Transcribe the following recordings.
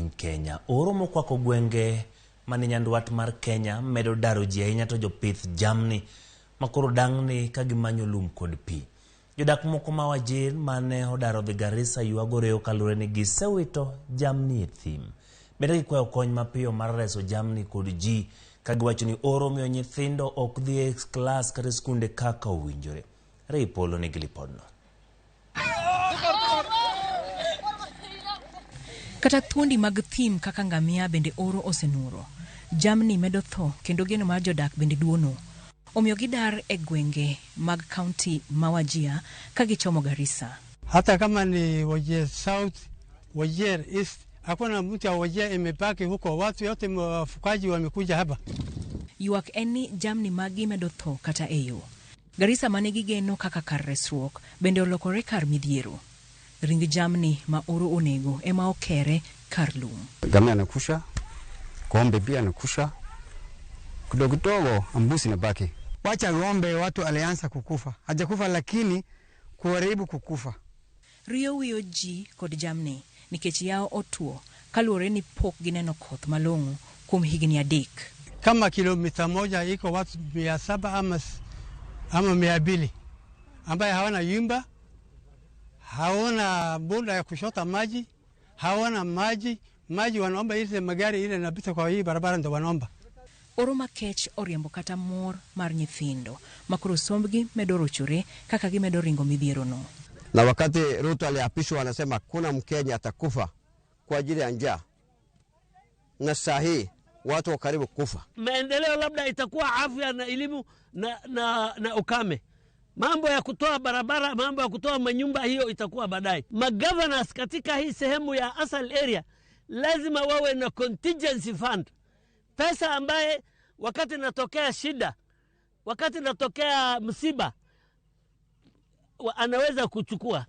piny Kenya. Oro mokwako gwenge mani nyanduat mar Kenya medo daro ji ahinya to jopith jamni makoro dang'ni ka gimanyo lum kod pi. Jodak moko ma Wajir mane odaro dhi Garissa yuago reo kalure ni gisewito jamni e thim. Bende gikwayo kony mapiyo mar reso jamni kod ji ka giwacho ni oro miyo nyithindo ok dhi e klas kata skunde kaka owinjore. Ray Polo nigi lipodno. Kata thuondi mag thim kaka ngamia bende oro osenuro. Jamni medo tho kendo geno mar jodak bende duono. Omiyo gidar e gwenge mag county ma Wajir ka gichomo Garissa. Hata kama ni Wajir South, Wajir East, hakuna mtu wa Wajir imebaki huko, watu yote wafukaji wamekuja hapa. Yuak eni jamni magi medo tho kata eyo. Garissa mane gigeno kaka kar resruok bende olokore kar midhiero. Ring jamni ma oro onego ema okere kar lum. Ngamia anakusha, ng'ombe pia anakusha, kidogo kidogo mbuzi inabaki. Wacha ng'ombe watu alianza kukufa, hajakufa lakini kuharibu kukufa. Rio wiyo ji kod jamni nikech yao otuo kaluwore ni pok gineno koth malong'o kuom higni adek. Kama kilomita moja iko watu 700 ama 200 ambaye hawana nyumba, hawana bunda ya kushota maji, hawana maji wanaomba ile magari ile inapita kwa hii barabara ndo wanaomba. Oro makech oriembo kata mor mar nyithindo makoro sombgi medo rochore kaka gimedo ringo midhiero no. Na wakati Ruto aliapishwa anasema kuna Mkenya atakufa kwa ajili ya njaa. Na sahi watu wa karibu kufa. Maendeleo labda itakuwa afya na elimu na ukame. Mambo ya kutoa barabara, mambo ya kutoa manyumba hiyo itakuwa baadaye. Magovernors katika hii sehemu ya Asal area lazima wawe na contingency fund. Pesa ambaye wakati natokea shida, wakati natokea msiba, anaweza kuchukua.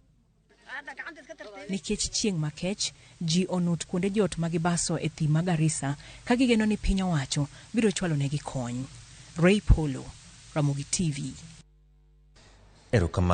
Nikech chieng' makech, ji onut kuonde jot magibaso e thim ma Garissa ka gigeno ni piny owacho biro chwalo negi kony. Ray Polo, Ramogi TV. Erokamano.